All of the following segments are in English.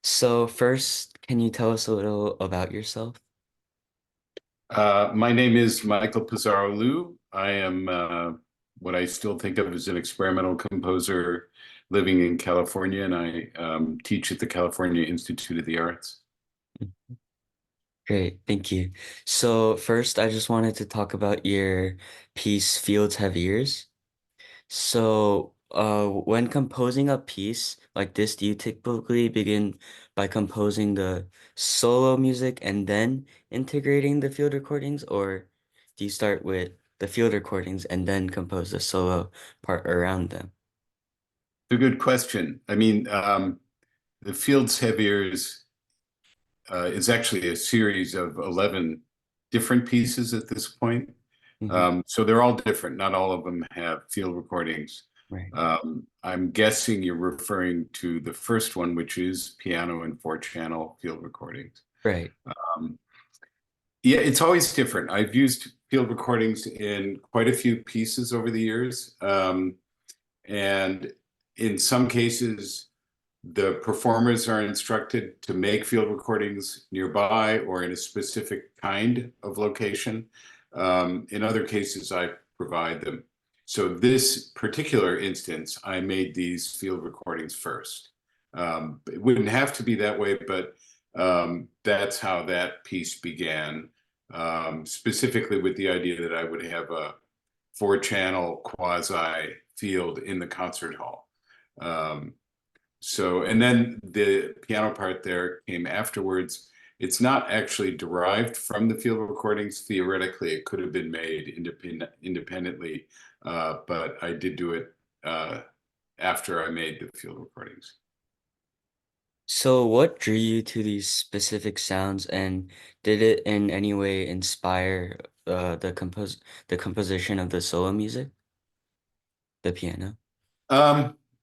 So first, can you tell us a little about yourself? My name is Michael Pisaro-Liu. I am what I still think of as an experimental composer living in California, and I teach at the California Institute of the Arts. Great, thank you. So first, I just wanted to talk about your piece, Fields Have Ears. So, when composing a piece like this, do you typically begin by composing the solo music and then integrating the field recordings, or do you start with the field recordings and then compose the solo part around them? It's a good question. The Fields Have Ears is actually a series of 11 different pieces at this point. Hmm. So they're all different. Not all of them have field recordings. Right. I'm guessing you're referring to the first one, which is piano and four-channel field recordings. Right. Um, yeah, it's always different. I've used field recordings in quite a few pieces over the years. And in some cases, the performers are instructed to make field recordings nearby or in a specific kind of location. In other cases, I provide them. So this particular instance, I made these field recordings first. It wouldn't have to be that way, but that's how that piece began, specifically with the idea that I would have a four-channel quasi field in the concert hall. Um, and then the piano part there came afterwards. It's not actually derived from the field recordings. Theoretically, it could have been made independently, but I did do it after I made the field recordings. So what drew you to these specific sounds, and did it in any way inspire the composition of the solo music, the piano?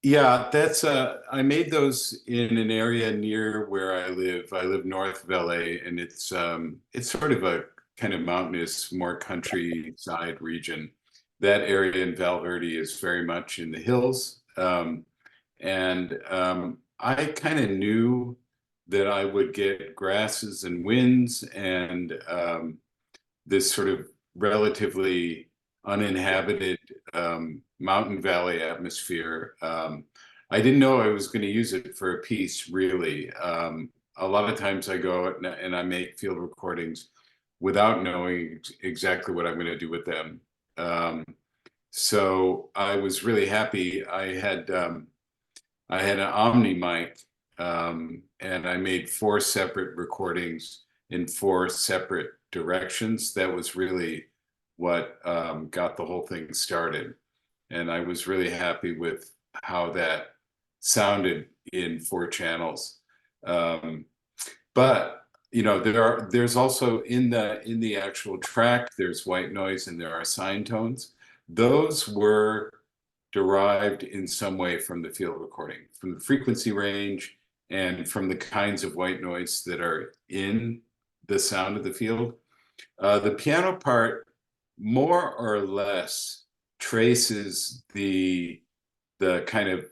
Yeah, I made those in an area near where I live. I live north of LA, and it's sort of a kind of mountainous, more countryside region. That area in Val Verde is very much in the hills. I kind of knew that I would get grasses and winds and this sort of relatively uninhabited mountain valley atmosphere. I didn't know I was going to use it for a piece, really. A lot of times I go and I make field recordings without knowing exactly what I'm going to do with them. Um, so I was really happy. I had an Omni mic, and I made four separate recordings in four separate directions. That was really what got the whole thing started. And I was really happy with how that sounded in four channels. Um, but there's also in the actual track, there's white noise and there are sine tones. Those were derived in some way from the field recording, from the frequency range and from the kinds of white noise that are in the sound of the field. The piano part more or less traces the kind of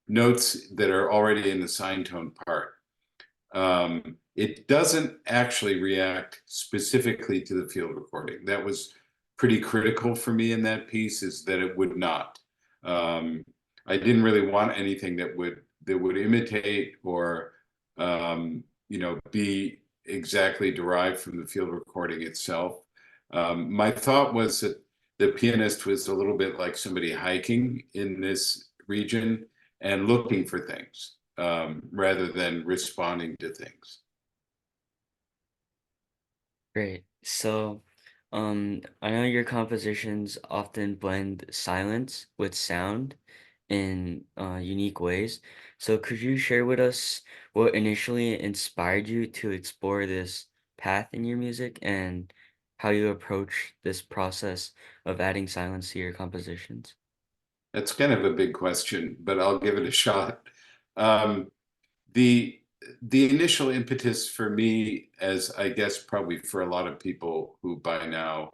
notes that are already in the sine tone part. It doesn't actually react specifically to the field recording. That was pretty critical for me in that piece, is that it would not. Um, I didn't really want anything that would imitate or be exactly derived from the field recording itself. My thought was that the pianist was a little bit like somebody hiking in this region and looking for things rather than responding to things. Great. So, I know your compositions often blend silence with sound in unique ways. So, could you share with us what initially inspired you to explore this path in your music and how you approach this process of adding silence to your compositions? That's kind of a big question, but I'll give it a shot. Um, the the initial impetus for me, as I guess probably for a lot of people who by now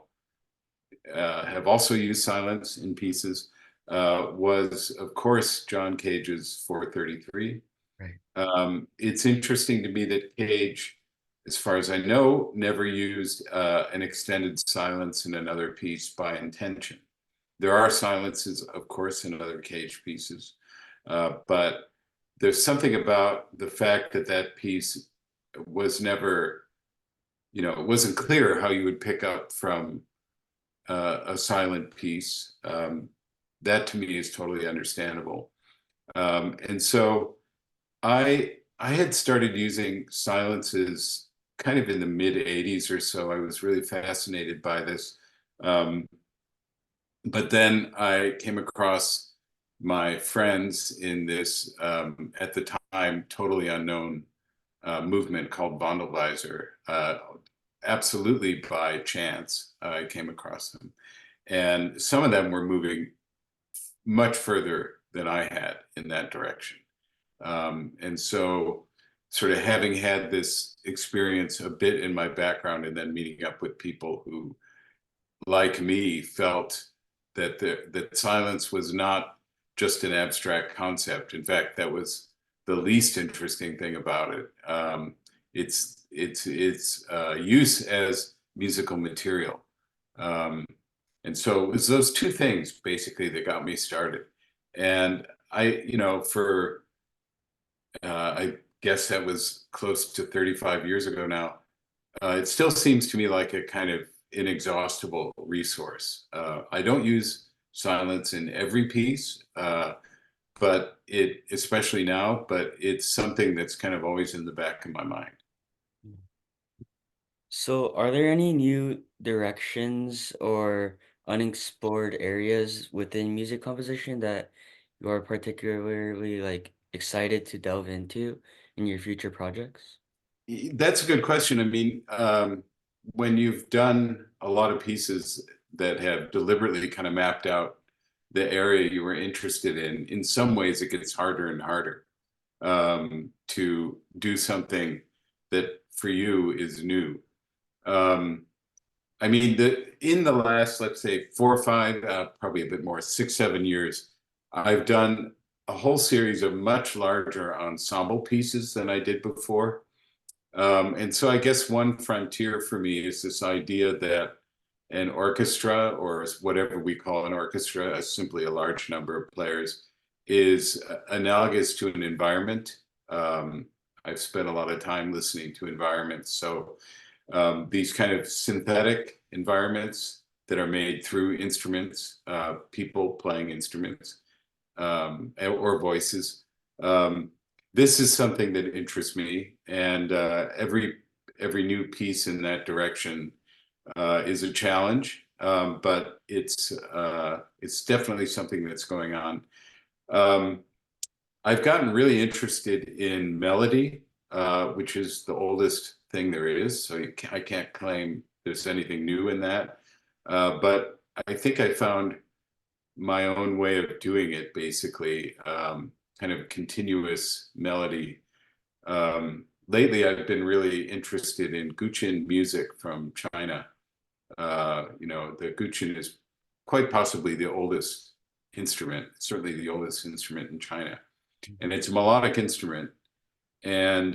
have also used silence in pieces, was of course John Cage's 433. Right. It's interesting to me that Cage, as far as I know, never used an extended silence in another piece by intention. There are silences, of course, in other Cage pieces, but there's something about the fact that that piece was never, it wasn't clear how you would pick up from a silent piece. That to me is totally understandable. And so I had started using silences kind of in the mid 80s or so. I was really fascinated by this. Um, but then I came across my friends in this, at the time, totally unknown movement called Vondelweiser. Absolutely by chance, I came across them. And some of them were moving much further than I had in that direction. And so, sort of having had this experience a bit in my background and then meeting up with people who, like me, felt that that silence was not just an abstract concept. In fact, that was the least interesting thing about it. Its use as musical material. Um, and so it was those two things basically that got me started. And for I guess that was close to 35 years ago now. It still seems to me like a kind of inexhaustible resource. I don't use silence in every piece, but especially now, but it's something that's kind of always in the back of my mind. So, are there any new directions or unexplored areas within music composition that you are particularly like excited to delve into in your future projects? That's a good question. I mean, when you've done a lot of pieces that have deliberately kind of mapped out the area you were interested in some ways it gets harder and harder to do something that for you is new. Um, I mean, in the last, let's say, 4 or 5, probably a bit more, 6, 7 years, I've done a whole series of much larger ensemble pieces than I did before. And so I guess one frontier for me is this idea that an orchestra, or whatever we call an orchestra, is simply a large number of players, is analogous to an environment. Um, I've spent a lot of time listening to environments. So these kind of synthetic environments that are made through instruments, people playing instruments, or voices. Um, this is something that interests me, and every new piece in that direction is a challenge, but it's definitely something that's going on. Um, I've gotten really interested in melody, which is the oldest thing there is. So I can't claim there's anything new in that, but I think I found my own way of doing it, basically, kind of continuous melody. Lately, I've been really interested in Guqin music from China. The Guqin is quite possibly the oldest instrument, certainly the oldest instrument in China. And it's a melodic instrument. And,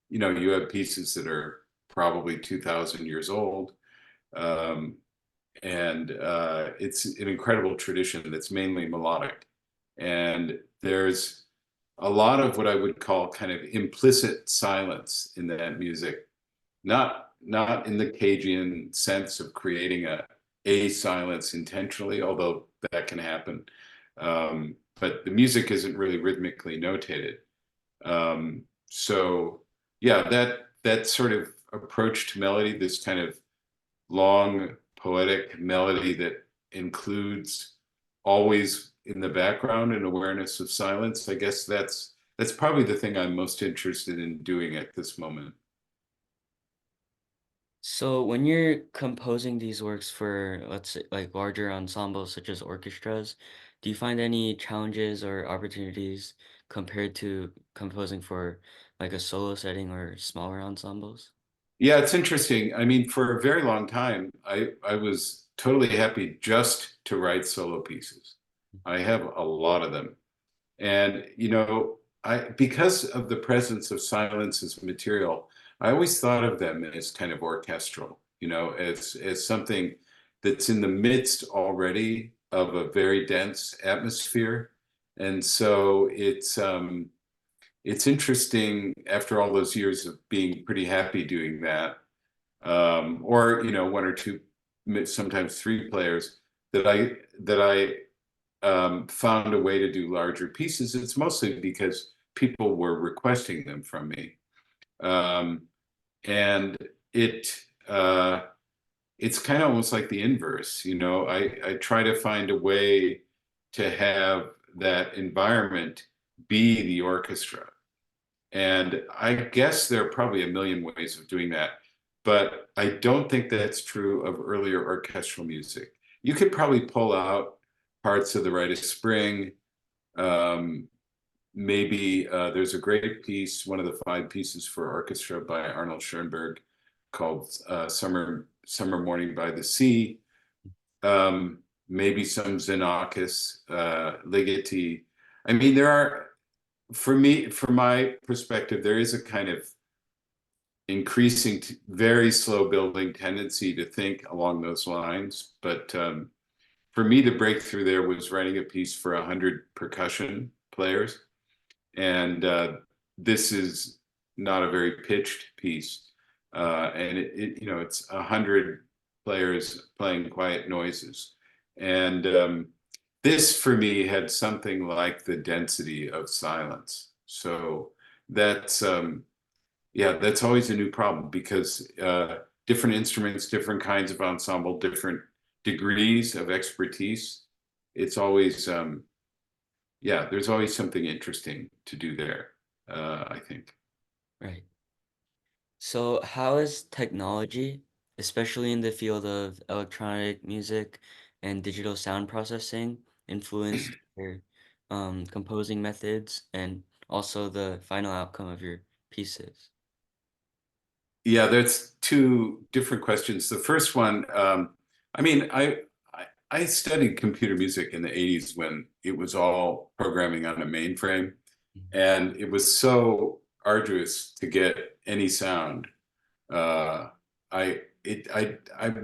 you have pieces that are probably 2,000 years old. Um, and it's an incredible tradition that's mainly melodic. And there's a lot of what I would call kind of implicit silence in that music, not in the Cajun sense of creating a silence intentionally, although that can happen. But the music isn't really rhythmically notated. So yeah, that sort of approach to melody, this kind of long poetic melody that includes always in the background an awareness of silence. I guess that's probably the thing I'm most interested in doing at this moment. So, when you're composing these works for, let's say, like larger ensembles such as orchestras, do you find any challenges or opportunities compared to composing for like a solo setting or smaller ensembles? Yeah, it's interesting. I mean, for a very long time, I was totally happy just to write solo pieces. I have a lot of them. And, because of the presence of silence as material, I always thought of them as kind of orchestral, as something that's in the midst already of a very dense atmosphere. And so it's interesting after all those years of being pretty happy doing that, or one or two, sometimes three players, that I found a way to do larger pieces. It's mostly because people were requesting them from me, um, and it uh, it's kind of almost like the inverse. I try to find a way to have that environment be the orchestra, and I guess there are probably a million ways of doing that, but I don't think that's true of earlier orchestral music. You could probably pull out parts of the Rite of Spring. Um, Maybe there's a great piece, one of the five pieces for orchestra by Arnold Schoenberg, called Summer Morning by the Sea. Maybe some Xenakis, Ligeti. I mean, there are, for me, from my perspective, there is a kind of increasing, very slow building tendency to think along those lines. But for me, the breakthrough there was writing a piece for 100 percussion players. And this is not a very pitched piece. And it's 100 players playing quiet noises. And this for me had something like the density of silence. So that's yeah, that's always a new problem, because different instruments, different kinds of ensemble, different degrees of expertise. It's always yeah, there's always something interesting to do there, I think. Right. So how is technology, especially in the field of electronic music and digital sound processing, influenced your composing methods and also the final outcome of your pieces? Yeah, there's two different questions. The first one, I mean, I studied computer music in the 80s when it was all programming on a mainframe, Mhm. and it was so arduous to get any sound. Uh, I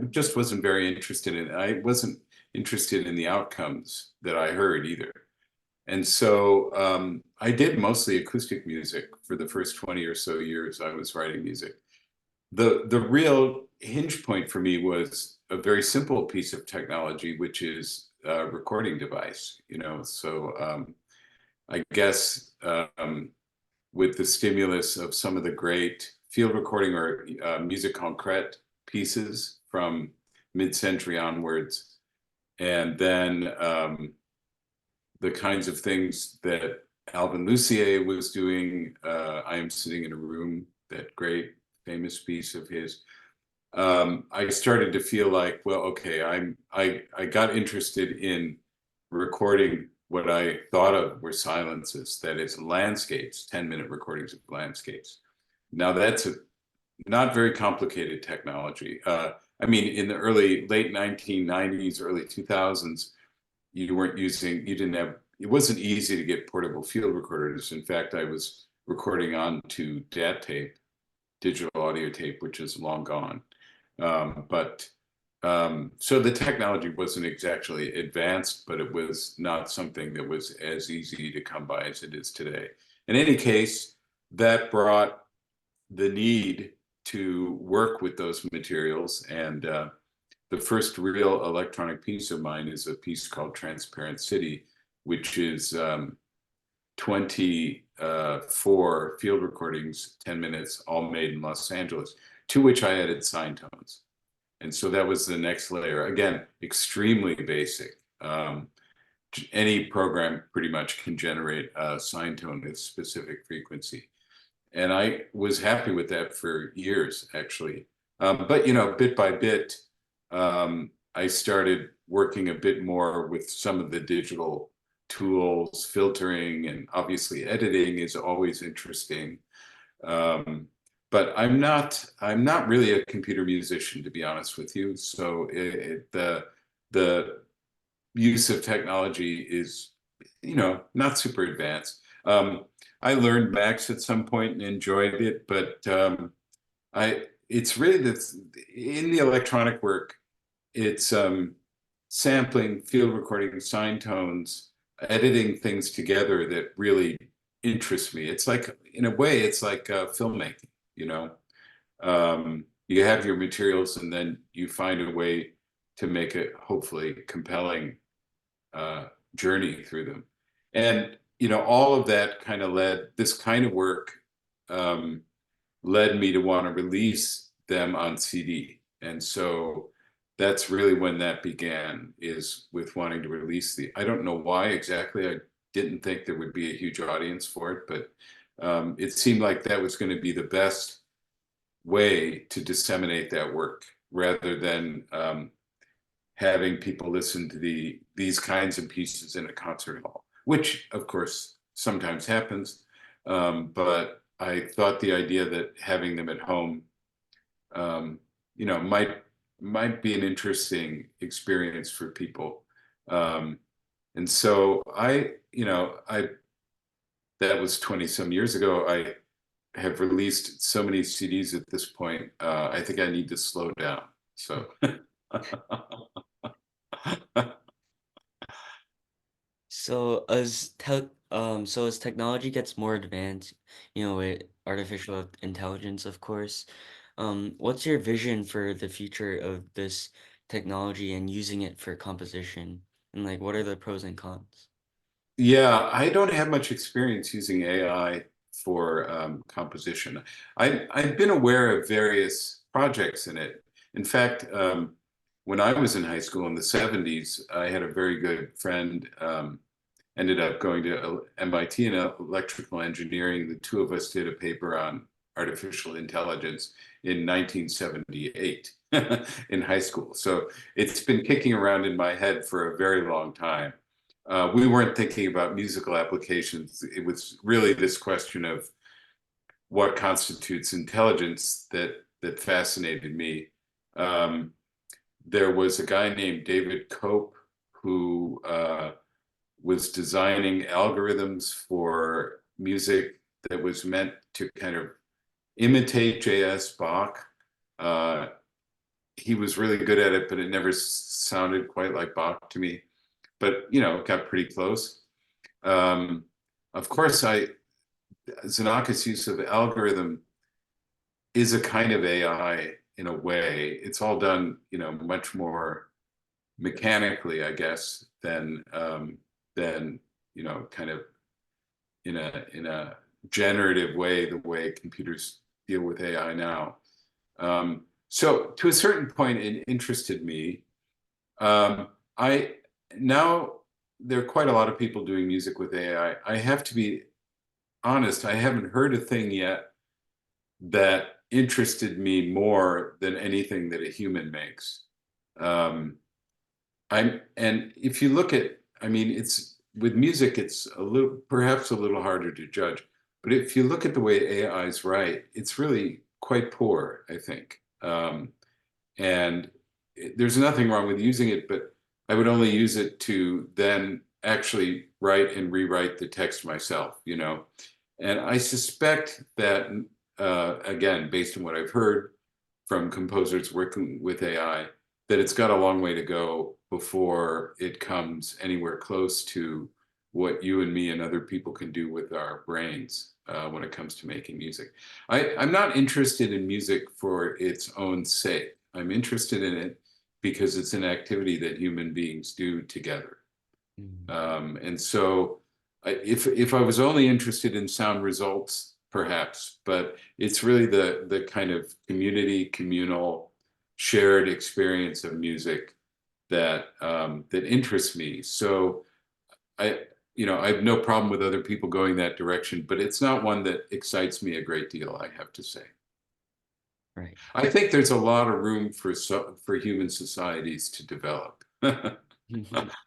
just wasn't very interested in it. I wasn't interested in the outcomes that I heard either. And so I did mostly acoustic music for the first 20 or so years I was writing music. The real hinge point for me was a very simple piece of technology, which is a recording device. So I guess with the stimulus of some of the great field recording or musique concrète pieces from mid-century onwards, and then the kinds of things that Alvin Lucier was doing. I Am Sitting in a Room, that great famous piece of his. I started to feel like, well, okay, I got interested in recording what I thought of were silences, that is landscapes, 10-minute recordings of landscapes. Now that's a not very complicated technology. I mean, in the late 1990s, early 2000s, you didn't have, it wasn't easy to get portable field recorders. In fact, I was recording onto DAT tape, digital audio tape, which is long gone. But so the technology wasn't exactly advanced, but it was not something that was as easy to come by as it is today. In any case, that brought the need to work with those materials. And the first real electronic piece of mine is a piece called Transparent City, which is 24 field recordings, 10 minutes, all made in Los Angeles, to which I added sine tones. And so that was the next layer. Again, extremely basic. Any program pretty much can generate a sine tone at specific frequency. And I was happy with that for years, actually. But bit by bit, I started working a bit more with some of the digital tools, filtering, and obviously editing is always interesting. Um, but I'm not really a computer musician, to be honest with you. So the use of technology is, not super advanced. I learned Max at some point and enjoyed it, but it's really this in the electronic work. It's sampling, field recording, sine tones, editing things together that really interests me. It's like, in a way, it's like filmmaking, you know. You have your materials and then you find a way to make it hopefully compelling uh, journey through them. And, all of that kind of led, this kind of work um, led me to want to release them on CD. And so that's really when that began, is with wanting to release I don't know why exactly. I didn't think there would be a huge audience for it, but it seemed like that was going to be the best way to disseminate that work rather than having people listen to these kinds of pieces in a concert hall, which of course sometimes happens. But I thought the idea that having them at home, um, might be an interesting experience for people. Um, and so I that was 20 some years ago. I have released so many CDs at this point. I think I need to slow down. So So as technology gets more advanced, with artificial intelligence, of course, what's your vision for the future of this technology and using it for composition? And like, what are the pros and cons? yeah, I don't have much experience using AI for composition. I've been aware of various projects in it. In fact, when I was in high school in the 70s, I had a very good friend, ended up going to MIT in electrical engineering. The two of us did a paper on artificial intelligence in 1978 in high school. So it's been kicking around in my head for a very long time. We weren't thinking about musical applications. It was really this question of what constitutes intelligence that fascinated me. Um, there was a guy named David Cope who was designing algorithms for music that was meant to kind of imitate J.S. Bach. Uh, he was really good at it, but it never sounded quite like Bach to me. But it got pretty close. Um, of course, Zanaka's use of algorithm is a kind of AI in a way. It's all done, much more mechanically, I guess, than kind of in a generative way, the way computers deal with AI now. So to a certain point, it interested me. I now there are quite a lot of people doing music with AI. I have to be honest, I haven't heard a thing yet that interested me more than anything that a human makes. Um, and if you look at, I mean, it's with music, it's perhaps a little harder to judge. But if you look at the way AIs write, it's really quite poor, I think. And there's nothing wrong with using it, but I would only use it to then actually write and rewrite the text myself. And I suspect that, again, based on what I've heard from composers working with AI, that it's got a long way to go before it comes anywhere close to what you and me and other people can do with our brains when it comes to making music. I'm not interested in music for its own sake. I'm interested in it because it's an activity that human beings do together. Mm. And so if I was only interested in sound results, perhaps, but it's really the kind of communal, shared experience of music that interests me. So I have no problem with other people going that direction, but it's not one that excites me a great deal, I have to say. Right. I think there's a lot of room for human societies to develop. I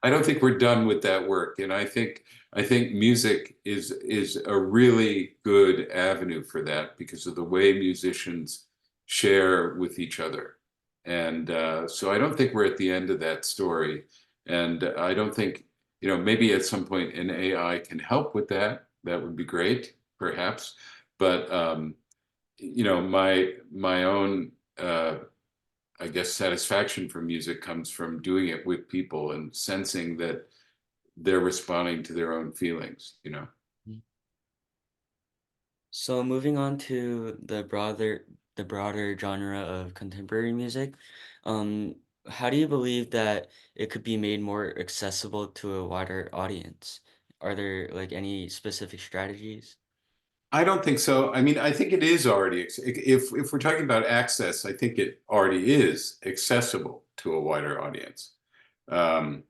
don't think we're done with that work, and I think music is a really good avenue for that because of the way musicians share with each other. And so I don't think we're at the end of that story. And I don't think, maybe at some point an AI can help with that. That would be great. perhaps. But my own I guess satisfaction from music comes from doing it with people and sensing that they're responding to their own feelings. Mm. So moving on to the broader genre of contemporary music, um, how do you believe that it could be made more accessible to a wider audience? Are there like any specific strategies? I don't think so. I mean, I think it is already, if we're talking about access, I think it already is accessible to a wider audience. Um,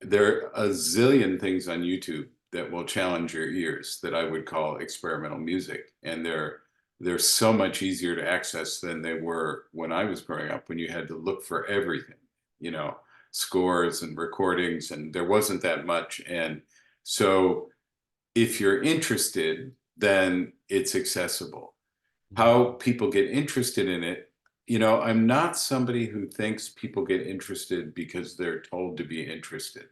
there are a zillion things on YouTube that will challenge your ears that I would call experimental music, and they're so much easier to access than they were when I was growing up, when you had to look for everything, you know, scores and recordings, and there wasn't that much. And so if you're interested, then it's accessible. Mhm. How people get interested in it, I'm not somebody who thinks people get interested because they're told to be interested.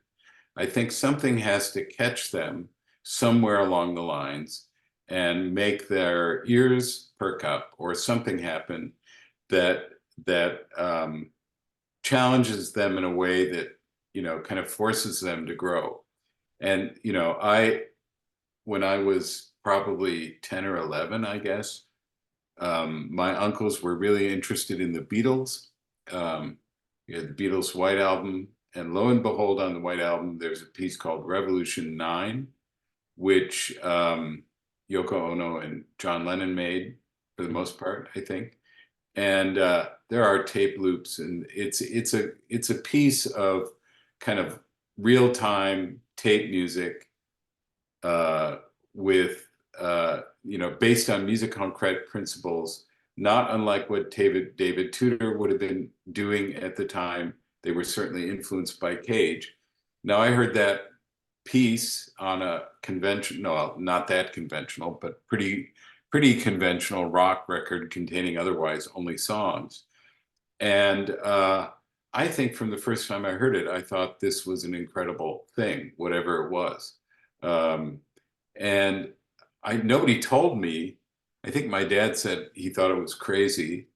I think something has to catch them somewhere along the lines and make their ears perk up, or something happen that that challenges them in a way that kind of forces them to grow. And I when I was probably 10 or 11, I guess, my uncles were really interested in the Beatles. Um, you had the Beatles' White Album, and lo and behold, on the White Album, there's a piece called Revolution 9, which Yoko Ono and John Lennon made for the Mhm. most part, I think. And there are tape loops, and it's a piece of kind of real time tape music, uh, with based on music concrete principles, not unlike what David Tudor would have been doing at the time. They were certainly influenced by Cage. Now, I heard that piece on a no, not that conventional, but pretty conventional rock record containing otherwise only songs. And I think from the first time I heard it, I thought this was an incredible thing, whatever it was. Um, and nobody told me. I think my dad said he thought it was crazy.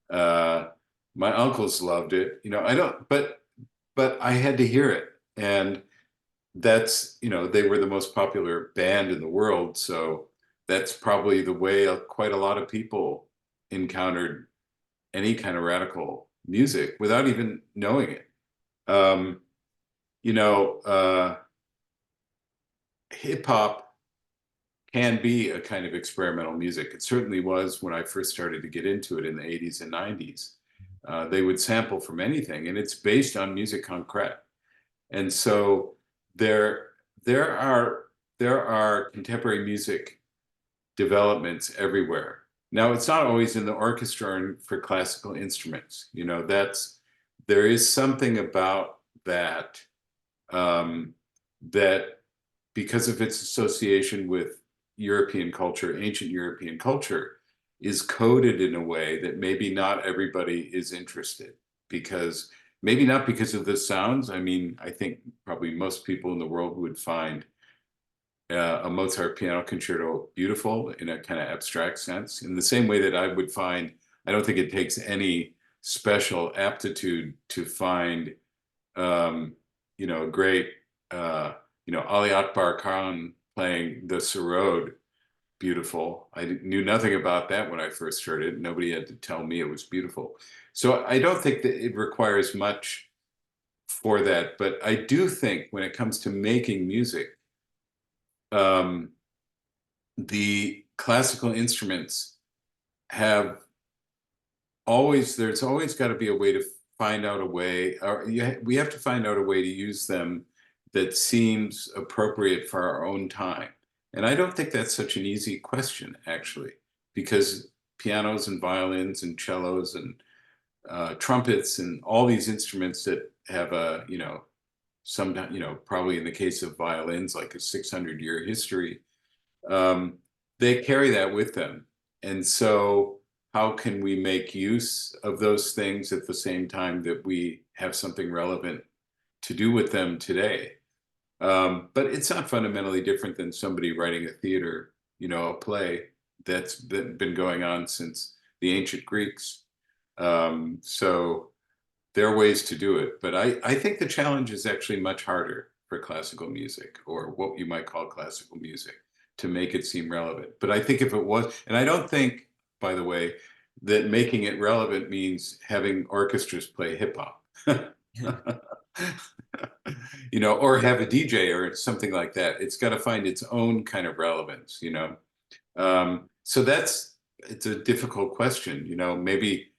Uh, my uncles loved it. I don't, but I had to hear it. And they were the most popular band in the world. So that's probably the way quite a lot of people encountered any kind of radical music without even knowing it. Um, you know, uh, Hip hop can be a kind of experimental music. It certainly was when I first started to get into it in the 80s and 90s. They would sample from anything, and it's based on music concrete. And so there, there are there are contemporary music developments everywhere. Now, it's not always in the orchestra and for classical instruments. There is something about that, um, that because of its association with European culture, ancient European culture, is coded in a way that maybe not everybody is interested, because maybe not because of the sounds. I mean, I think probably most people in the world would find a Mozart piano concerto beautiful in a kind of abstract sense, in the same way that I don't think it takes any special aptitude to find, a great, Ali Akbar Khan playing the Sarod beautiful. I knew nothing about that when I first heard it. Nobody had to tell me it was beautiful. So I don't think that it requires much for that, but I do think when it comes to making music, um, the classical instruments have there's always got to be a way to find out a way, or we have to find out a way to use them that seems appropriate for our own time. And I don't think that's such an easy question, actually, because pianos and violins and cellos and trumpets and all these instruments that have sometimes, probably in the case of violins, like a 600-year history, um, they carry that with them. And so, how can we make use of those things at the same time that we have something relevant to do with them today? But it's not fundamentally different than somebody writing a theater. a play that's been going on since the ancient Greeks. So there are ways to do it, but I think the challenge is actually much harder for classical music, or what you might call classical music, to make it seem relevant. But I think if it was, and I don't think, by the way, that making it relevant means having orchestras play hip hop. Or have a DJ or something like that. It's got to find its own kind of relevance. So it's a difficult question. Maybe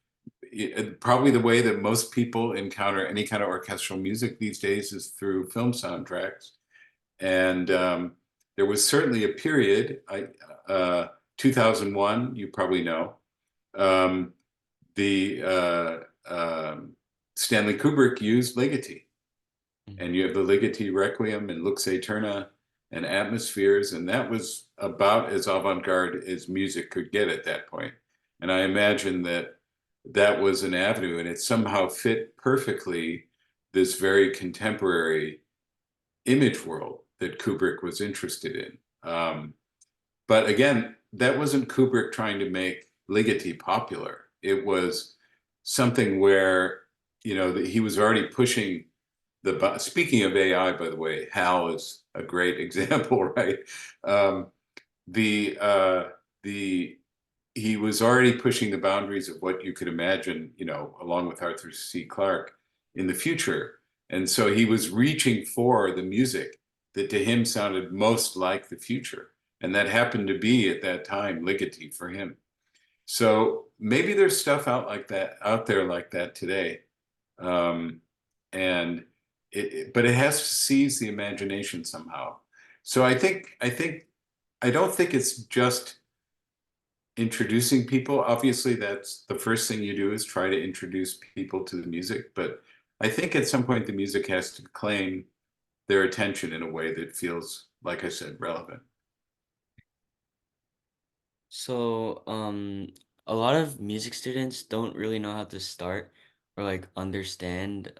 probably the way that most people encounter any kind of orchestral music these days is through film soundtracks. And there was certainly a period, 2001, you probably know, um, the Stanley Kubrick used Ligeti. And you have the Ligeti Requiem and Lux Aeterna and Atmospheres, and that was about as avant-garde as music could get at that point. And I imagine that that was an avenue, and it somehow fit perfectly this very contemporary image world that Kubrick was interested in. But again, that wasn't Kubrick trying to make Ligeti popular. It was something where, that he was already pushing speaking of AI, by the way, HAL is a great example, right? Um, the the he was already pushing the boundaries of what you could imagine, along with Arthur C. Clarke in the future. And so he was reaching for the music that to him sounded most like the future. And that happened to be at that time Ligeti for him. So maybe there's stuff out there like that today. Um, and but it has to seize the imagination somehow. So I don't think it's just introducing people. Obviously, that's the first thing you do, is try to introduce people to the music. But I think at some point the music has to claim their attention in a way that feels, like I said, relevant. So, a lot of music students don't really know how to start or like understand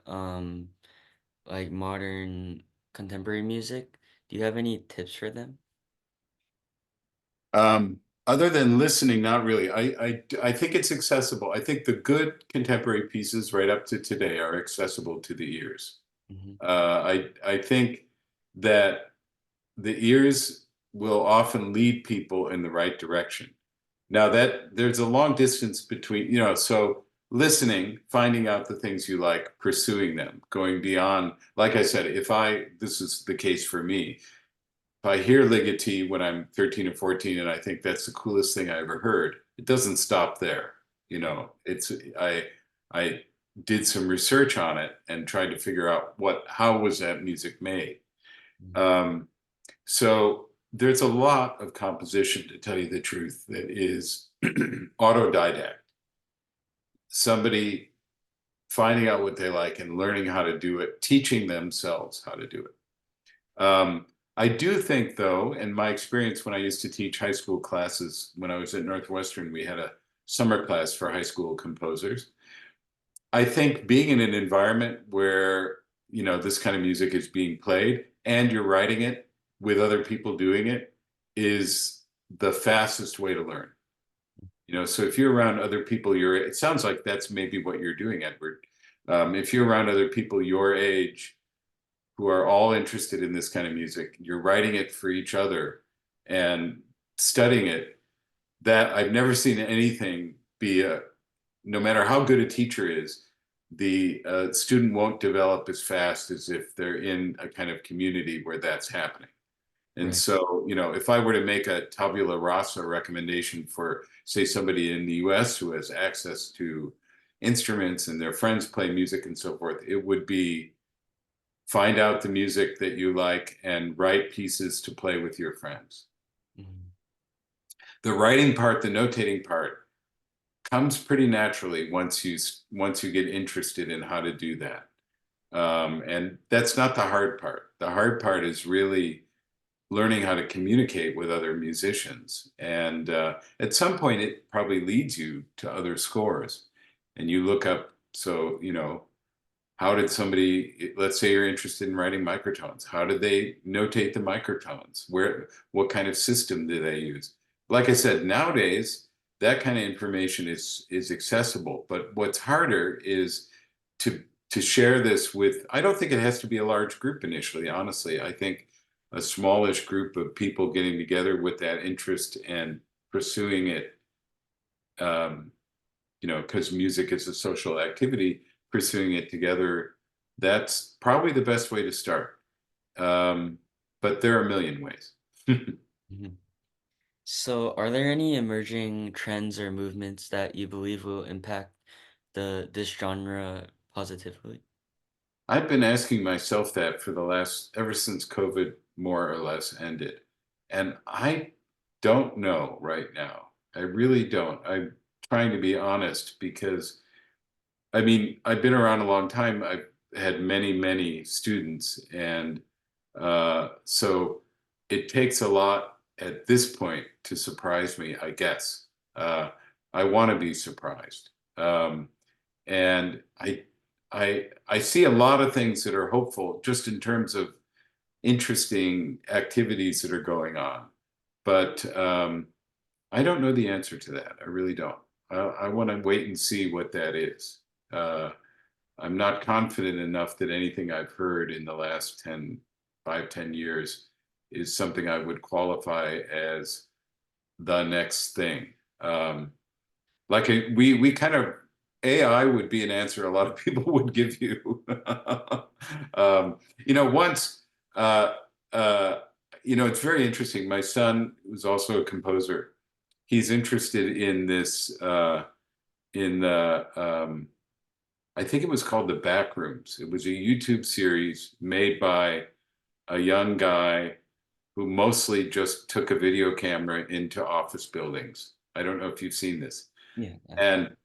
like modern contemporary music. Do you have any tips for them? Other than listening, not really. I think it's accessible. I think the good contemporary pieces right up to today are accessible to the ears. Mm-hmm. I think that the ears will often lead people in the right direction. Now that there's a long distance between, so listening, finding out the things you like, pursuing them, going beyond, like I said, this is the case for me. If I hear Ligeti when I'm 13 or 14 and I think that's the coolest thing I ever heard, it doesn't stop there. It's I did some research on it and tried to figure out how was that music made. Um, so there's a lot of composition, to tell you the truth, that is autodidact. Somebody finding out what they like and learning how to do it, teaching themselves how to do it. I do think, though, in my experience when I used to teach high school classes, when I was at Northwestern, we had a summer class for high school composers. I think being in an environment where, this kind of music is being played and you're writing it with other people doing it is the fastest way to learn. So if you're around other people it sounds like that's maybe what you're doing, Edward. If you're around other people your age who are all interested in this kind of music, you're writing it for each other and studying it, that I've never seen anything no matter how good a teacher is, the student won't develop as fast as if they're in a kind of community where that's happening. And Right. so, if I were to make a tabula rasa recommendation for, say, somebody in the US who has access to instruments and their friends play music and so forth, it would be find out the music that you like and write pieces to play with your friends. Mm-hmm. The writing part, the notating part, comes pretty naturally once you get interested in how to do that. And that's not the hard part. The hard part is really learning how to communicate with other musicians. And at some point, it probably leads you to other scores. And you look up, so, How did somebody, let's say you're interested in writing microtones, how did they notate the microtones? What kind of system do they use? Like I said, nowadays, that kind of information is accessible. But what's harder is to to share this with, I don't think it has to be a large group initially, honestly. I think a smallish group of people getting together with that interest and pursuing it, um, because music is a social activity, pursuing it together, that's probably the best way to start. Um, but there are a million ways. Mhm. So, are there any emerging trends or movements that you believe will impact this genre positively? I've been asking myself that for the last, ever since COVID more or less ended. And I don't know right now. I really don't. I'm trying to be honest because I mean, I've been around a long time. I've had many, many students, and so it takes a lot at this point to surprise me, I guess. Uh, I want to be surprised, and I see a lot of things that are hopeful, just in terms of interesting activities that are going on. But I don't know the answer to that. I really don't. I want to wait and see what that is. Uh, I'm not confident enough that anything I've heard in the last 5, 10 years is something I would qualify as the next thing. We kind of, AI would be an answer a lot of people would give you. Once, uh, uh, it's very interesting. My son, who's also a composer, he's interested in this, in the, I think it was called The Backrooms. It was a YouTube series made by a young guy who mostly just took a video camera into office buildings. I don't know if you've seen this. Yeah, yeah. And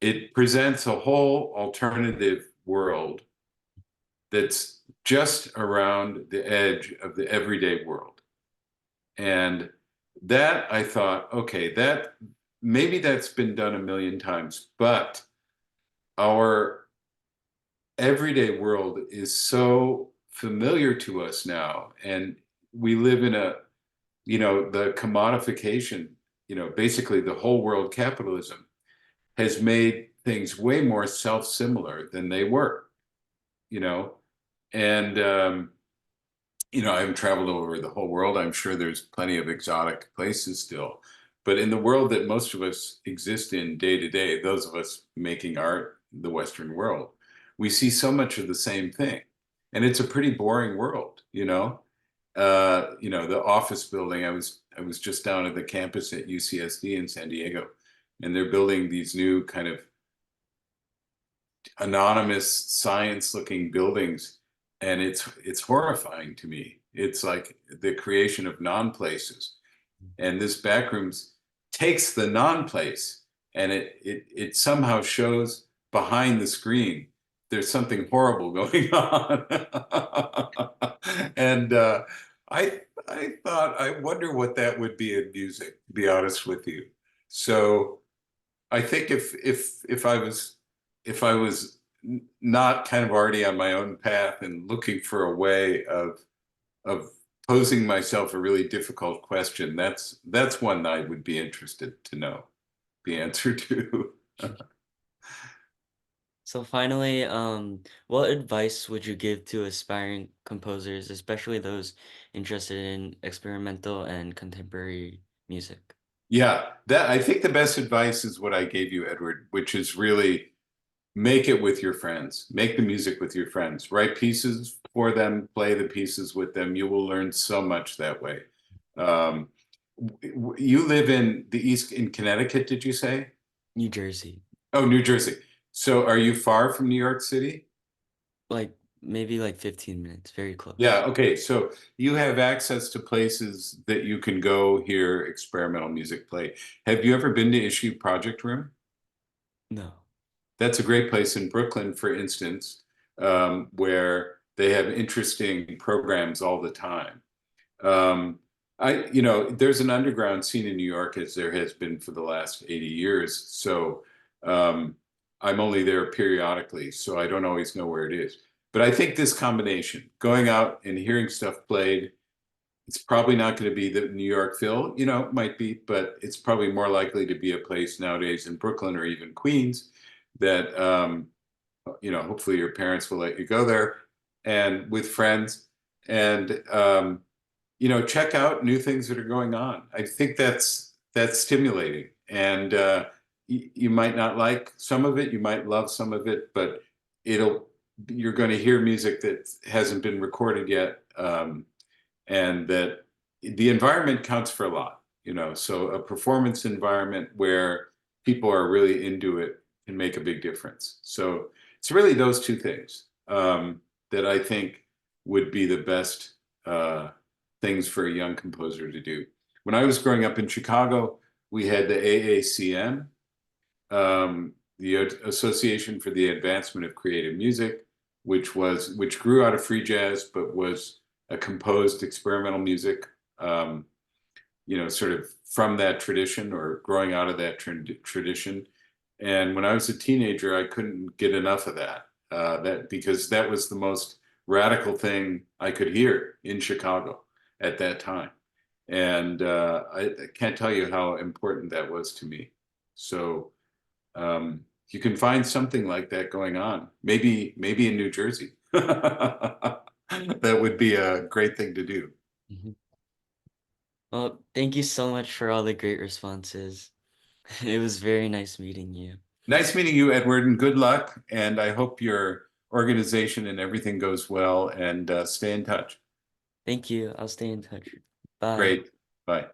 it presents a whole alternative world that's just around the edge of the everyday world. And that I thought, okay, that maybe that's been done a million times, but our everyday world is so familiar to us now. And we live in the commodification, basically the whole world capitalism has made things way more self-similar than they were, you know. And I haven't traveled over the whole world. I'm sure there's plenty of exotic places still. But in the world that most of us exist in day to day, those of us making art, the Western world, we see so much of the same thing. And it's a pretty boring world, you know. The office building, I was just down at the campus at UCSD in San Diego, and they're building these new kind of anonymous science looking buildings, and it's horrifying to me. It's like the creation of non-places, and this backrooms takes the non-place, and it somehow shows behind the screen there's something horrible going on. And I thought, I wonder what that would be in music, to be honest with you. So I think if I was not kind of already on my own path and looking for a way of posing myself a really difficult question, that's one that I would be interested to know the answer to. So finally, what advice would you give to aspiring composers, especially those interested in experimental and contemporary music? Yeah, that I think the best advice is what I gave you, Edward, which is really make it with your friends. Make the music with your friends. Write pieces for them, play the pieces with them. You will learn so much that way. Um, you live in the East, in Connecticut, did you say? New Jersey, Oh, New Jersey. So are you far from New York City? like maybe like 15 minutes, very Yeah, close. okay. So you have access to places that you can go hear experimental music play. Have you ever been to Issue Project Room? No. That's a great place in Brooklyn, for instance, where they have interesting programs all the time. There's an underground scene in New York, as there has been for the last 80 years. So um, I'm only there periodically, so I don't always know where it is. But I think this combination, going out and hearing stuff played, it's probably not going to be the New York Phil, it might be, but it's probably more likely to be a place nowadays in Brooklyn or even Queens that, hopefully your parents will let you go there and with friends and, check out new things that are going on. I think that's stimulating. And you might not like some of it, you might love some of it, but it'll you're going to hear music that hasn't been recorded yet. And that the environment counts for a lot, so a performance environment where people are really into it can make a big difference. So it's really those two things that I think would be the best things for a young composer to do. When I was growing up in Chicago, we had the AACM, the Association for the Advancement of Creative Music, which grew out of free jazz, but was a composed experimental music, sort of from that tradition or growing out of that tradition. And when I was a teenager, I couldn't get enough of that because that was the most radical thing I could hear in Chicago at that time. And I can't tell you how important that was to me. So you can find something like that going on, maybe in New Jersey. That would be a great thing to do. Mhm. Well, thank you so much for all the great responses. It was very nice meeting you. Nice meeting you, Edward, and good luck. And I hope your organization and everything goes well and stay in touch. Thank you. I'll stay in touch. Bye. Great. Bye.